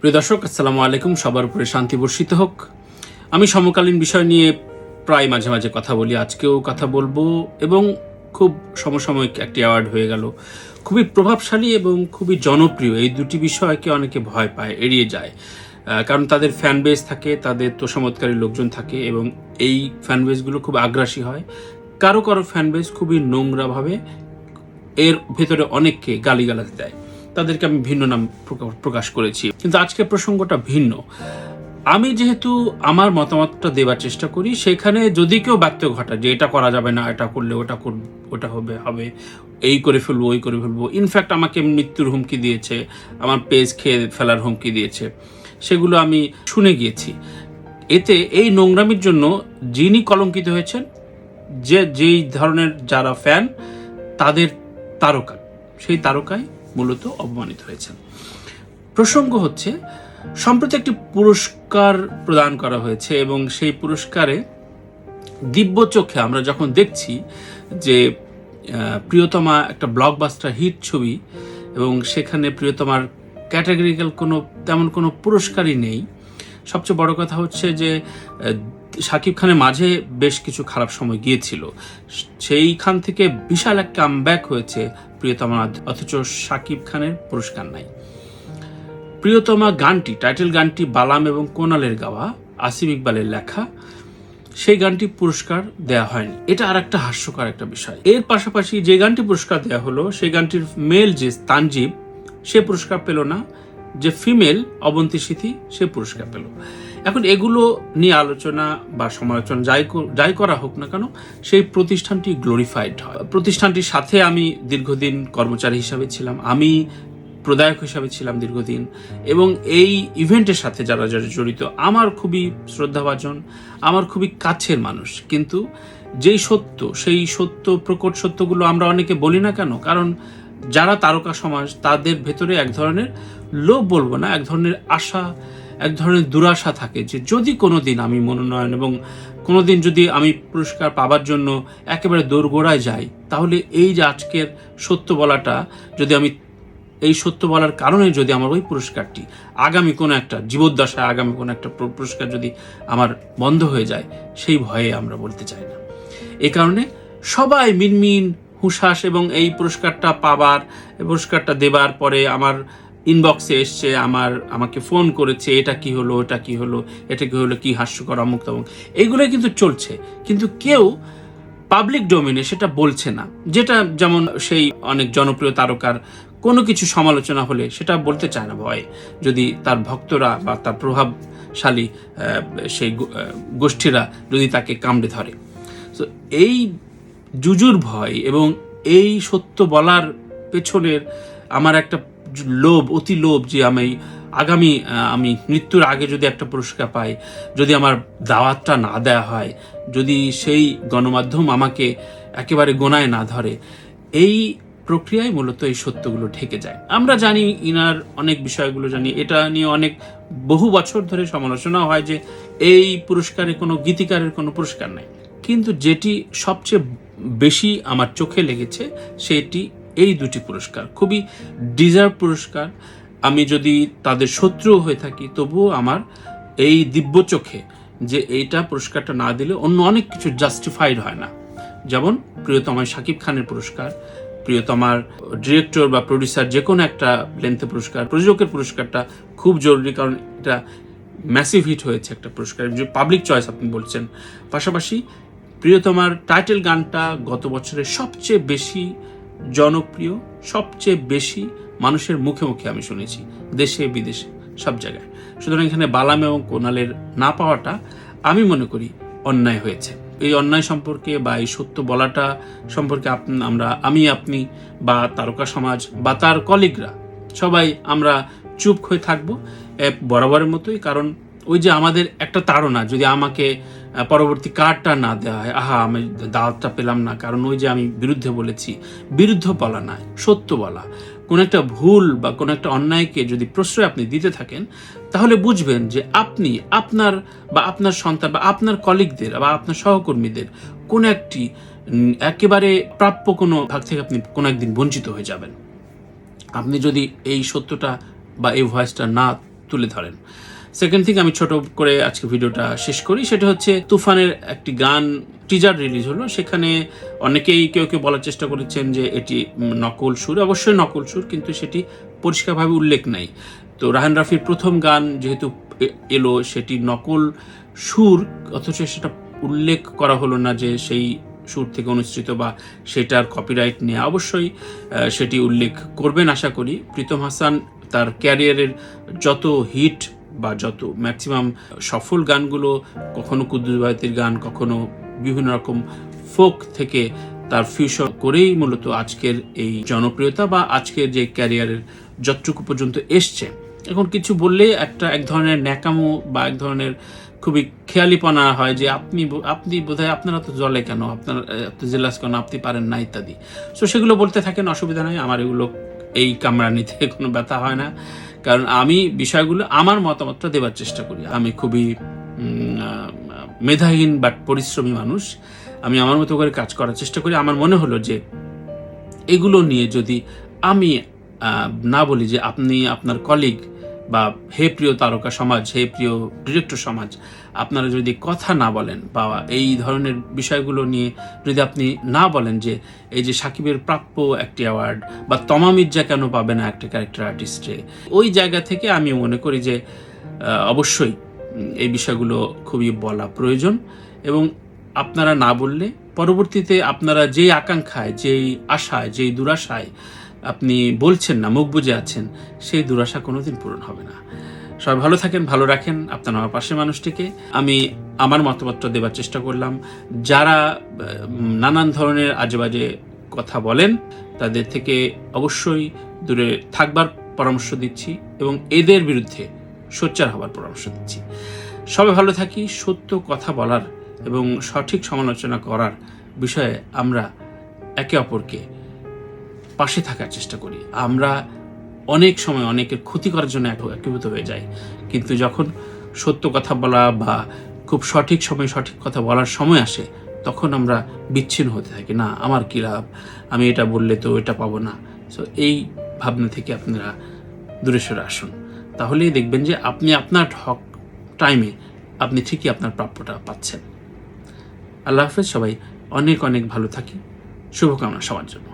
প্রিয় দর্শক, আসসালামু আলাইকুম। সবার উপরে শান্তি বর্ষিত হোক। আমি সমকালীন বিষয় নিয়ে প্রায় মাঝে মাঝে কথা বলি, আজকেও কথা বলবো। এবং খুব সমসাময়িক একটি অ্যাওয়ার্ড হয়ে গেল, খুবই প্রভাবশালী এবং খুবই জনপ্রিয়। এই দুটি বিষয়কে অনেকে ভয় পায়, এড়িয়ে যায়, কারণ তাদের ফ্যান বেস থাকে, তাদের তোষামতকারী লোকজন থাকে এবং এই ফ্যান বেসগুলো খুব আগ্রাসী হয়। কারো কারো ফ্যান বেস খুবই নোংরাভাবে এর ভেতরে অনেককে গালিগালাজ দেয়, তাদেরকে আমি ভিন্ন নাম প্রকাশ করেছি। কিন্তু আজকের প্রসঙ্গটা ভিন্ন। আমি যেহেতু আমার মতামতটা দেওয়ার চেষ্টা করি, সেখানে যদি কেউ ব্যক্ত ঘটায় যে এটা করা যাবে না, এটা করলে ওটা হবে, এই করে ফেলবো, ওই করে ফেলবো, ইনফ্যাক্ট আমাকে মৃত্যুর হুমকি দিয়েছে, আমার পেজ খেয়ে ফেলার হুমকি দিয়েছে, সেগুলো আমি শুনে গিয়েছি। এতে এই নোংরামির জন্য যিনি কলঙ্কিত হয়েছেন, যেই ধরনের যারা ফ্যান, তাদের তারকা, সেই তারকাই মূলত অপমানিত হয়েছেন। প্রসঙ্গ হচ্ছে, সম্প্রতি একটি পুরস্কার প্রদান করা হয়েছে এবং সেই পুরস্কারে দিব্য চোখে আমরা যখন দেখছি যে প্রিয়তমা একটা ব্লকবাস্টার হিট ছবি এবং সেখানে প্রিয়তমার ক্যাটাগরিক্যাল তেমন কোনো পুরস্কারই নেই। সবচেয়ে বড় কথা হচ্ছে যে শাকিব খানের মাঝে বেশ কিছু খারাপ সময় গিয়েছিল, সেইখান থেকে বিশাল এক কামব্যাক হয়েছে প্রিয়তমা, অথচ শাকিব খানের পুরস্কার নাই। প্রিয়তমা গানটি, টাইটেল গানটি বালাম এবং কোনালের গাওয়া, আসিফ ইকবালের লেখা, সেই গানটি পুরস্কার দেয়া হয়নি। এটা আর একটা হাস্যকর একটা বিষয়। এর পাশাপাশি যে গানটি পুরস্কার দেয়া হলো, সেই গানটির মেল যে তানজিব, সে পুরস্কার পেল না, যে ফিমেল অবন্তী সিথি, সে পুরস্কার পেল। এখন এগুলো নিয়ে আলোচনা বা সমালোচনা যাই করা হোক না কেন, সেই প্রতিষ্ঠানটি গ্লোরিফাইড হয়। প্রতিষ্ঠানটির সাথে আমি দীর্ঘদিন কর্মচারী হিসাবে ছিলাম, আমি প্রদায়ক হিসাবে ছিলাম দীর্ঘদিন, এবং এই ইভেন্টের সাথে যারা যারা জড়িত আমার খুবই শ্রদ্ধাভাজন, আমার খুবই কাছের মানুষ। কিন্তু সেই সত্য, প্রকট সত্যগুলো আমরা অনেকে বলি না কেন? কারণ যারা তারকা সমাজ, তাদের ভেতরে এক ধরনের লোভ বলবো না, এক ধরনের আশা, এক ধরনের দুরাশা থাকে যে যদি কোনোদিন আমি মনোনয়ন এবং কোনোদিন যদি আমি পুরস্কার পাবার জন্য একেবারে দোরগোড়ায় যাই, তাহলে এই যে আজকের সত্য বলাটা, যদি আমি এই সত্য বলার কারণে যদি আমার ওই পুরস্কারটি আগামী কোনো একটা জীবদ্দশায়, আগামী কোনো একটা পুরস্কার যদি আমার বন্ধ হয়ে যায়, সেই ভয়ে আমরা বলতে চাই না। এই কারণে সবাই মিনমিন হুঁশাস, এবং এই পুরস্কারটা পুরস্কারটা দেবার পরে আমার ইনবক্সে এসছে, আমাকে ফোন করেছে, এটা কি হলো, ওটা কি হলো, এটা কি হলো, কি হাস্যকর, অমুক তমুক, এইগুলো কিন্তু চলছে। কিন্তু কেউ পাবলিক ডোমেনে সেটা বলছে না। যেটা যেমন সেই অনেক জনপ্রিয় তারকার কোনো কিছু সমালোচনা হলে সেটা বলতে চায় না, ভয়, যদি তার ভক্তরা বা তার প্রভাবশালী সেই গোষ্ঠীরা যদি তাকে কামড়ে ধরে। তো এই জুজুর ভয় এবং এই সত্য বলার পেছনের আমার একটা অতি লোভ, যে আমি মৃত্যুর আগে যদি একটা পুরস্কার পাই, যদি আমার দাওয়াতটা না দেয়া হয়, যদি সেই গণমাধ্যম আমাকে একেবারে গোনায় না ধরে, এই প্রক্রিয়ায় মূলত এই সত্যগুলো ঢেকে যায়। আমরা জানি, ইনার অনেক বিষয়গুলো জানি, এটা নিয়ে বহু বছর ধরে সমালোচনা হয় যে এই পুরস্কারে কোনো গীতিকারের কোনো পুরস্কার নাই। কিন্তু যেটি সবচেয়ে বেশি আমার চোখে লেগেছে, সেটি এই দুটি পুরস্কার খুবই ডিজার্ভ পুরস্কার। আমি যদি তাদের শত্রু হয়ে থাকি, তবুও আমার এই দিব্য চোখে যে এইটা পুরস্কারটা না দিলে অন্য অনেক কিছু জাস্টিফাইড হয় না। যেমন প্রিয়তমায় শাকিব খানের পুরস্কার, প্রিয়তমার ডিরেক্টর বা প্রডিউসার যে কোনো একটা লেন্থে পুরস্কার, প্রযোজকের পুরস্কারটা খুব জরুরি, কারণ এটা ম্যাসিভ হিট হয়েছে একটা পুরস্কার, যে পাবলিক চয়েস আপনি বলছেন। পাশাপাশি প্রিয়তমার টাইটেল গানটা গত বছরের সবচেয়ে বেশি জনপ্রিয়, সবচেয়ে বেশি মানুষের মুখে মুখে আমি শুনেছি, দেশে বিদেশে সব জায়গায়। সুতরাং এখানে বালাম এবং কোনালের না পাওয়াটা আমি মনে করি অন্যায় হয়েছে। এই অন্যায় সম্পর্কে বা এই সত্য বলাটা সম্পর্কে আমি, আপনি বা তারকা সমাজ বা তার কলিগরা সবাই আমরা চুপ হয়ে থাকবো বরাবরের মতোই। কারণ ওই যে আমাদের একটা তাড়না, যদি আমাকে পরবর্তী কার্ডটা না দেওয়া হয়, আমি দাওয়াতটা পেলাম না, কারণ ওই যে আমি বিরুদ্ধে বলেছি। বিরুদ্ধ বলা নয়, সত্য বলা। কোনো একটা ভুল বা কোনো একটা অন্যায়কে যদি প্রশ্রয় আপনি দিতে থাকেন, তাহলে বুঝবেন যে আপনি আপনার সন্তান বা আপনার কলিগদের বা আপনার সহকর্মীদের কোনো একটি একেবারে প্রাপ্য কোনো ভাগ থেকে আপনি কোনো একদিন বঞ্চিত হয়ে যাবেন। আপনি যদি এই সত্যটা বা এই ভয়েসটা না তুলে ধরেন। সেকেন্ড থিং, আমি ছোট করে আজকে ভিডিওটা শেষ করি, সেটা হচ্ছে তুফানের একটি গান টিজার রিলিজ হলো। সেখানে অনেকেই কেউ কেউ বলার চেষ্টা করেছেন যে এটি নকল সুর। অবশ্যই নকল সুর, কিন্তু সেটি পরিষ্কারভাবে উল্লেখ নাই। তো রাহান রাফির প্রথম গান যেহেতু এলো, সেটি নকল সুর, অথচ সেটা উল্লেখ করা হলো না যে সেই সুর থেকে অনুসৃত বা সেটার কপিরাইট নিয়ে। অবশ্যই সেটি উল্লেখ করবেন আশা করি। প্রীতম হাসান তার ক্যারিয়ারের যত হিট বা যত ম্যাক্সিমাম সফল গানগুলো, কখনো কুদ্দুস বায়তির গান, কখনো বিভিন্ন রকম ফোক থেকে তার ফিউশন করেই মূলত আজকের এই জনপ্রিয়তা বা আজকের যে ক্যারিয়ারের যতটুকু পর্যন্ত এসছে। এখন কিছু বললে এক ধরনের ন্যাকামো বা এক ধরনের খুবই খেয়ালিপনা হয় যে আপনি বোধহয় আপনারা তো জলে কেন, আপনার এত জেলাস কেন, আপনি পারেন না ইত্যাদি। সো সেগুলো বলতে থাকেন, অসুবিধা নয়। আমার এগুলো এই কামড়ানিতে কোনো ব্যথা হয় না, কারণ আমি বিষয়গুলো আমার মতামতটা দেওয়ার চেষ্টা করি। আমি খুবই মেধাহীন বাট পরিশ্রমী মানুষ। আমি আমার মতো করে কাজ করার চেষ্টা করি। আমার মনে হলো যে এগুলো নিয়ে যদি আমি না বলি যে আপনি আপনার কলিগ বা হে প্রিয় তারকা সমাজ, হে প্রিয় ডিরেক্টর সমাজ, আপনারা যদি কথা না বলেন বা এই ধরনের বিষয়গুলো নিয়ে যদি আপনি না বলেন যে এই যে সাকিবের প্রাপ্য একটি অ্যাওয়ার্ড বা তমা মির্জা কেন পাবে না একটা ক্যারেক্টার আর্টিস্টে, ওই জায়গা থেকে আমি মনে করি যে অবশ্যই এই বিষয়গুলো খুবই বলা প্রয়োজন। এবং আপনারা না বললে পরবর্তীতে আপনারা যেই আকাঙ্ক্ষায়, যেই আশায়, যেই দুরাশায় আপনি বলছেন না, মুখ বুজে আছেন, সেই দুরাশা কোনোদিন পূরণ হবে না। সবাই ভালো থাকেন, ভালো রাখেন আপনার আমার পাশের মানুষটিকে। আমি আমার মতামতটা দেওয়ার চেষ্টা করলাম। যারা নানান ধরনের আজেবাজে কথা বলেন তাদের থেকে অবশ্যই দূরে থাকবার পরামর্শ দিচ্ছি এবং এদের বিরুদ্ধে সোচ্চার হবার পরামর্শ দিচ্ছি। সবাই ভালো থাকি। সত্য কথা বলার এবং সঠিক সমালোচনা করার বিষয়ে আমরা একে অপরকে পাশে থাকার চেষ্টা করি। আমরা অনেক সময় অনেকের ক্ষতি করার জন্য একীভূত হয়ে যাই, কিন্তু যখন সত্য কথা বলা বা খুব সঠিক সময়ে সঠিক কথা বলার সময় আসে, তখন আমরা বিচ্ছিন্ন হতে থাকি। না, আমার কী লাভ, আমি এটা বললে তো এটা পাবো না। সো এই ভাবনা থেকে আপনারা দূরে সরে আসুন, তাহলেই দেখবেন যে আপনি আপনার হক টাইমে আপনি ঠিকই আপনার প্রাপ্যটা পাচ্ছেন। আল্লাহ হাফেজ। সবাই অনেক অনেক ভালো থাকি। শুভকামনা সবার জন্য।